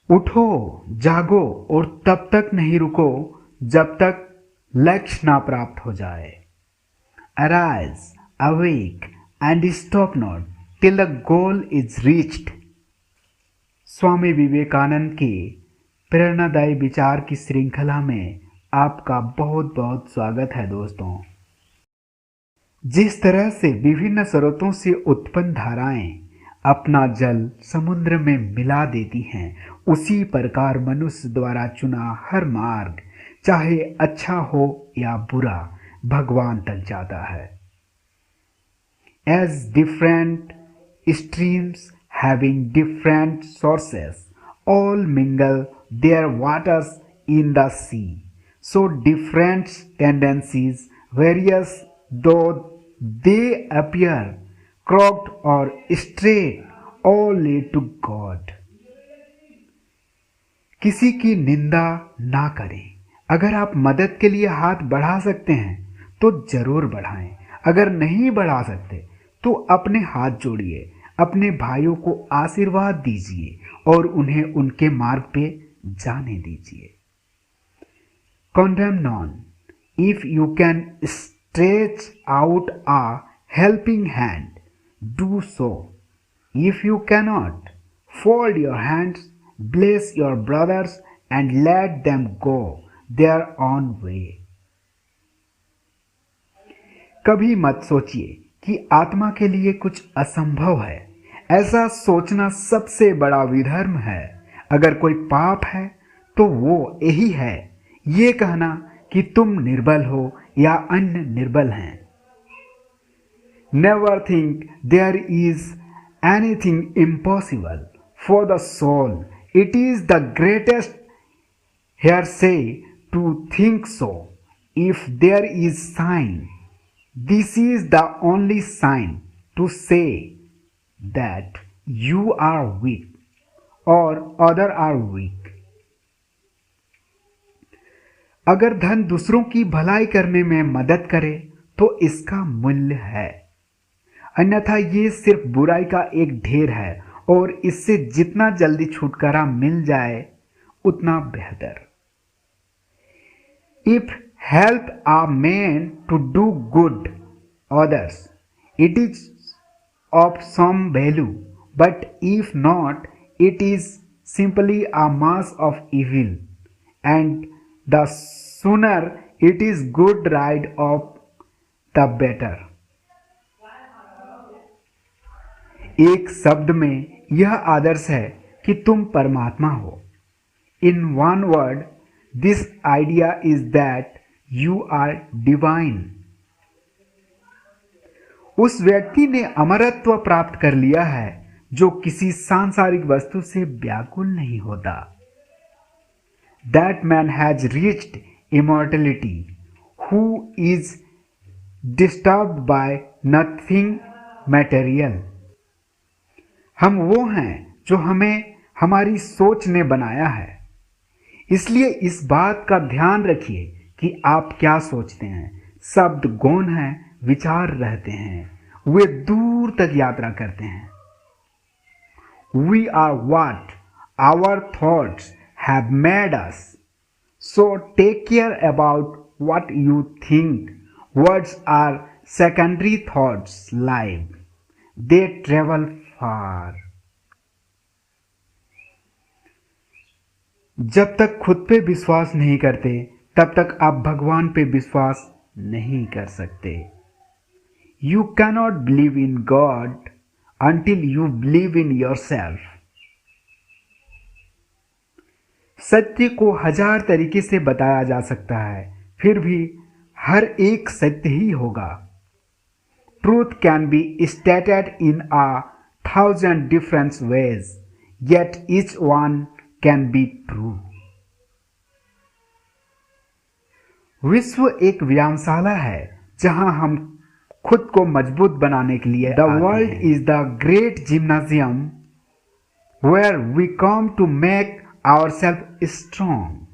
उठो, जागो और तब तक नहीं रुको जब तक लक्ष्य ना प्राप्त हो जाए। Arise, awake and stop not till the goal is reached। Swami Vivekananda के प्रेरणादायी विचार की श्रृंखला में आपका बहुत बहुत स्वागत है दोस्तों। जिस तरह से विभिन्न स्रोतों से उत्पन्न धाराएं अपना जल समुद्र में मिला देती हैं, उसी प्रकार मनुष्य द्वारा चुना हर मार्ग, चाहे अच्छा हो या बुरा, भगवान तक जाता है। As different streams having different sources all mingle their waters in the sea, so different tendencies, various though they appear crooked or straight, all lead to God। किसी की निंदा ना करें। अगर आप मदद के लिए हाथ बढ़ा सकते हैं तो जरूर बढ़ाएं। अगर नहीं बढ़ा सकते तो अपने हाथ जोड़िए, अपने भाइयों को आशीर्वाद दीजिए और उन्हें उनके मार्ग पे जाने दीजिए। Condemn none। If you can stretch out a helping hand, do so। If you cannot, fold your hands, bless your brothers and let them go their own way। कभी मत सोचिए कि आत्मा के लिए कुछ असंभव है। ऐसा सोचना सबसे बड़ा विधर्म है। अगर कोई पाप है तो वो यही है, ये कहना कि तुम निर्बल हो या अन्य निर्बल हैं। Never think there is anything impossible for the soul। It is the greatest heresy to think so। If there is sign, this is the only sign to say that you are weak or other are weak। अगर धन दूसरों की भलाई करने में मदद करे तो इसका मूल्य है, अन्यथा ये सिर्फ बुराई का एक ढेर है और इससे जितना जल्दी छुटकारा मिल जाए उतना बेहतर। If help a man to do good others, it is of some value, but if not, it is simply a mass of evil, and the sooner it is good right of the better। एक शब्द में यह आदर्श है कि तुम परमात्मा हो। In one word, this idea is that you are divine। उस व्यक्ति ने अमरत्व प्राप्त कर लिया है जो किसी सांसारिक वस्तु से व्याकुल नहीं होता। That man has reached immortality who is disturbed by nothing material। हम वो हैं जो हमें हमारी सोच ने बनाया है, इसलिए इस बात का ध्यान रखिए कि आप क्या सोचते हैं। शब्द गौण हैं, विचार रहते हैं, वे दूर तक यात्रा करते हैं। We are what our thoughts have made us, so take care about what you think। Words are secondary thoughts live, they travel far। जब तक खुद पे विश्वास नहीं करते तब तक आप भगवान पे विश्वास नहीं कर सकते। You cannot believe in God until you believe in yourself। सत्य को 1000 तरीके से बताया जा सकता है, फिर भी हर एक सत्य ही होगा। Truth can be stated in 1000 different ways, yet each one can be true। विश्व एक व्यायामशाला है जहां हम खुद को मजबूत बनाने के लिए The world is the great gymnasium where we come to make ourselves strong।